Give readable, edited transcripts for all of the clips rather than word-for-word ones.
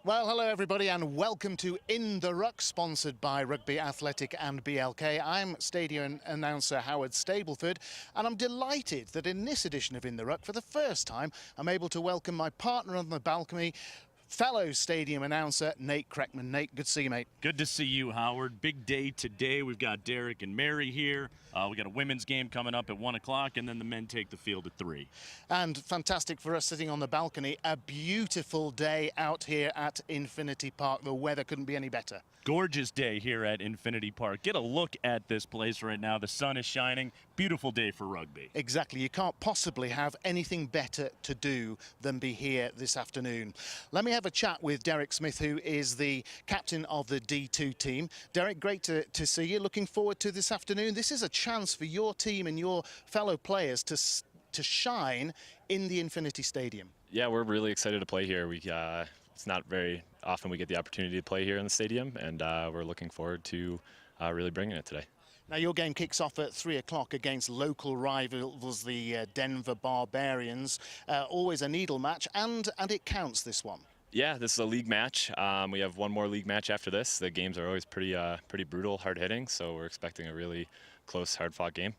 Well, hello everybody and welcome to In the Ruck, sponsored by Rugby Athletic and BLK. I'm stadium announcer Howard Stableford, and I'm delighted that in this edition of In the Ruck, for the first time, I'm able to welcome my partner on the balcony, fellow stadium announcer Nate Kreckman. Nate, good to see you, mate. Good to see you, Howard. Big day today. We've got Derek and Mary here. We got a women's game coming up at 1 o'clock, and then the men take the field at 3. And fantastic for us sitting on the balcony. A beautiful day out here at Infinity Park. The weather couldn't be any better. Gorgeous day here at Infinity Park. Get a look at this place right now. The sun is shining. Beautiful day for rugby. Exactly. You can't possibly have anything better to do than be here this afternoon. Let me have a chat with Derek Smith, who is the captain of the D2 team. Derek, great to see you. Looking forward to this afternoon. This is a chance for your team and your fellow players to shine in the Infinity Stadium. Yeah, we're really excited to play here. It's not very often we get the opportunity to play here in the stadium, and we're looking forward to really bringing it today. Now, your game kicks off at 3 o'clock against local rivals, the Denver Barbarians. Always a needle match, and it counts, this one. Yeah, this is a league match. We have one more league match after this. The games are always pretty brutal, hard-hitting, so we're expecting a really close, hard-fought game.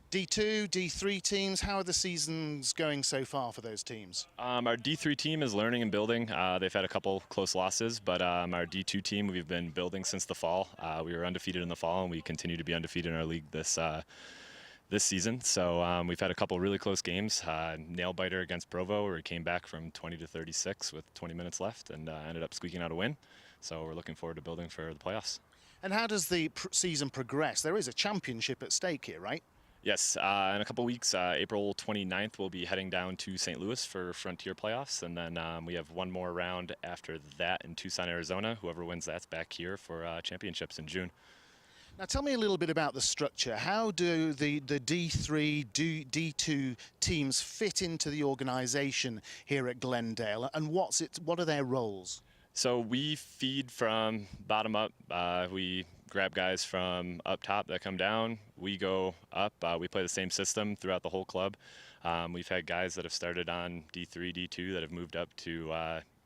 D2, D3 teams, how are the seasons going so far for those teams? Our D3 team is learning and building. They've had a couple close losses, but our D2 team, we've been building since the fall. We were undefeated in the fall, and we continue to be undefeated in our league this season. So we've had a couple really close games. Nail-biter against Provo, where we came back from 20 to 36 with 20 minutes left and ended up squeaking out a win. So we're looking forward to building for the playoffs. And how does the season progress? There is a championship at stake here, right? Yes, in a couple weeks, April 29th, we'll be heading down to St. Louis for Frontier playoffs, and then we have one more round after that in Tucson, Arizona. Whoever wins that's back here for championships in June. Now tell me a little bit about the structure. How do the D3, D2 teams fit into the organization here at Glendale, and what are their roles? So we feed from bottom up. We grab guys from up top that come down. We go up. We play the same system throughout the whole club. We've had guys that have started on D3, D2 that have moved up to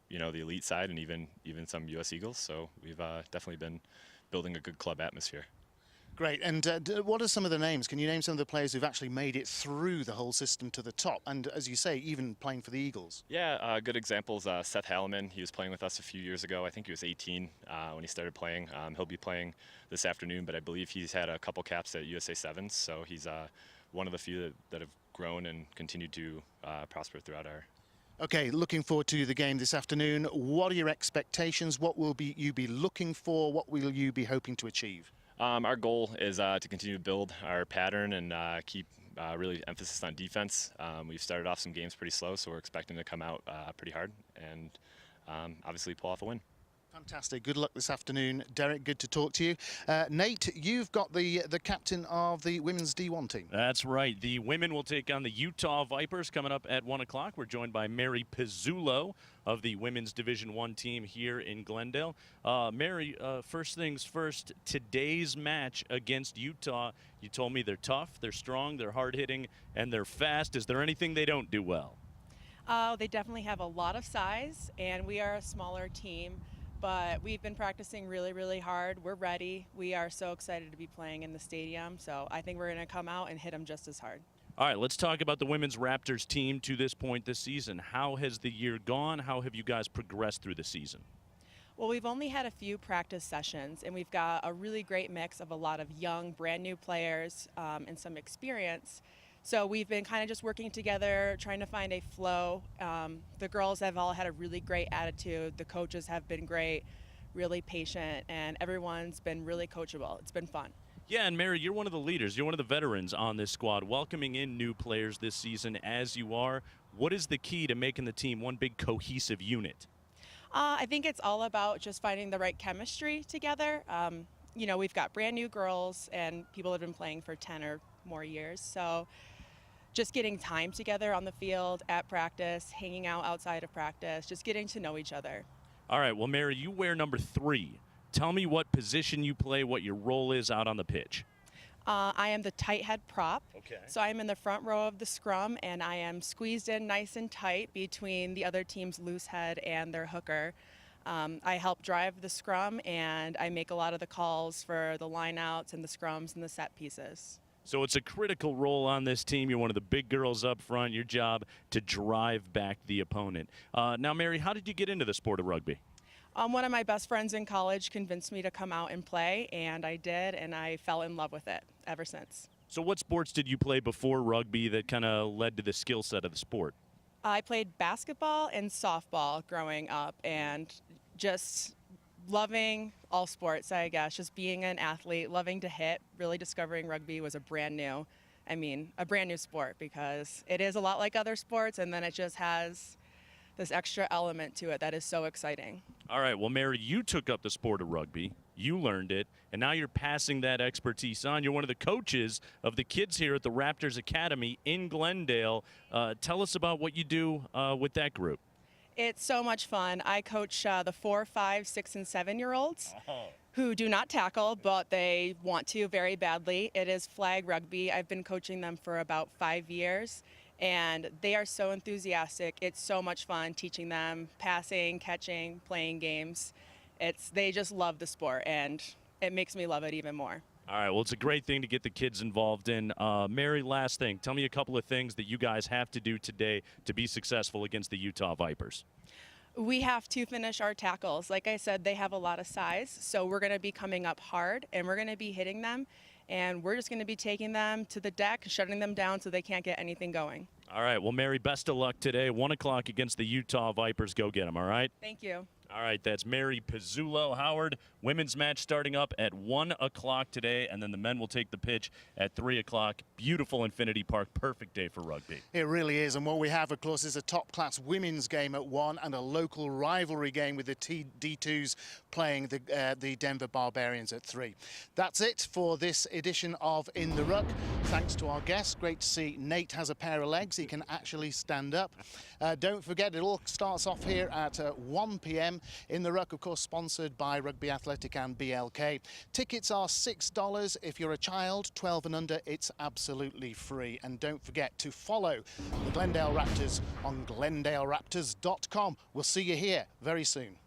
the elite side, and even some U.S. Eagles. So we've definitely been building a good club atmosphere. Great. And what are some of the names? Can you name some of the players who've actually made it through the whole system to the top? And as you say, even playing for the Eagles. Yeah, good examples. Seth Halliman, he was playing with us a few years ago. I think he was 18 when he started playing. He'll be playing this afternoon, but I believe he's had a couple caps at USA Sevens. So he's one of the few that have grown and continued to prosper throughout our... Okay, looking forward to the game this afternoon. What are your expectations? What will you be looking for? What will you be hoping to achieve? Our goal is to continue to build our pattern and keep really emphasis on defense. We've started off some games pretty slow, so we're expecting to come out pretty hard and obviously pull off a win. Fantastic. Good luck this afternoon. Derek, good to talk to you. Nate, you've got the captain of the women's D1 team. That's right. The women will take on the Utah Vipers coming up at 1 o'clock. We're joined by Mary Pizzullo of the women's Division I team here in Glendale. Mary, first things first, today's match against Utah, you told me they're tough, they're strong, they're hard-hitting, and they're fast. Is there anything they don't do well? They definitely have a lot of size, and we are a smaller team. But we've been practicing really, really hard. We're ready. We are so excited to be playing in the stadium. So I think we're going to come out and hit them just as hard. All right, let's talk about the women's Raptors team to this point this season. How has the year gone? How have you guys progressed through the season? Well, we've only had a few practice sessions, and we've got a really great mix of a lot of young, brand new players and some experience. So we've been kind of just working together, trying to find a flow. The girls have all had a really great attitude. The coaches have been great, really patient, and everyone's been really coachable. It's been fun. Yeah, and Mary, you're one of the leaders. You're one of the veterans on this squad, welcoming in new players this season as you are. What is the key to making the team one big cohesive unit? I think it's all about just finding the right chemistry together. We've got brand new girls and people that have been playing for 10 or more years. So just getting time together on the field, at practice, hanging out outside of practice, just getting to know each other. All right, well, Mary, you wear number 3. Tell me what position you play, what your role is out on the pitch. I am the tight head prop. Okay. So I'm in the front row of the scrum, and I am squeezed in nice and tight between the other team's loose head and their hooker. I help drive the scrum, and I make a lot of the calls for the lineouts and the scrums and the set pieces. So it's a critical role on this team. You're one of the big girls up front. Your job to drive back the opponent. Now, Mary, how did you get into the sport of rugby? One of my best friends in college convinced me to come out and play, and I did, and I fell in love with it ever since. So what sports did you play before rugby that kind of led to the skill set of the sport? I played basketball and softball growing up, and just loving all sports, I guess. Just being an athlete, loving to hit, really discovering rugby was a brand new sport, because it is a lot like other sports, and then it just has this extra element to it that is so exciting. All right, well, Mary, you took up the sport of rugby. You learned it, and now you're passing that expertise on. You're one of the coaches of the kids here at the Raptors Academy in Glendale. Tell us about what you do with that group. It's so much fun. I coach the 4, 5, 6, and 7-year-olds who do not tackle, but they want to very badly. It is flag rugby. I've been coaching them for about 5 years, and they are so enthusiastic. It's so much fun teaching them passing, catching, playing games. They just love the sport, and it makes me love it even more. All right, well, it's a great thing to get the kids involved in. Mary, last thing, tell me a couple of things that you guys have to do today to be successful against the Utah Vipers. We have to finish our tackles. Like I said, they have a lot of size, so we're going to be coming up hard, and we're going to be hitting them, and we're just going to be taking them to the deck, shutting them down so they can't get anything going. All right, well, Mary, best of luck today. 1 o'clock against the Utah Vipers. Go get them, all right? Thank you. All right, that's Mary Pizzullo. Howard, women's match starting up at 1 o'clock today, and then the men will take the pitch at 3 o'clock. Beautiful Infinity Park, perfect day for rugby. It really is, and what we have, of course, is a top-class women's game at 1 and a local rivalry game with the D2s playing the Denver Barbarians at 3. That's it for this edition of In the Ruck. Thanks to our guests. Great to see Nate has a pair of legs. He can actually stand up. Don't forget, it all starts off here at 1 p.m. In the Ruck, of course, sponsored by Rugby Athletic and BLK. Tickets are $6. If you're a child, 12 and under, it's absolutely free. And don't forget to follow the Glendale Raptors on GlendaleRaptors.com. We'll see you here very soon.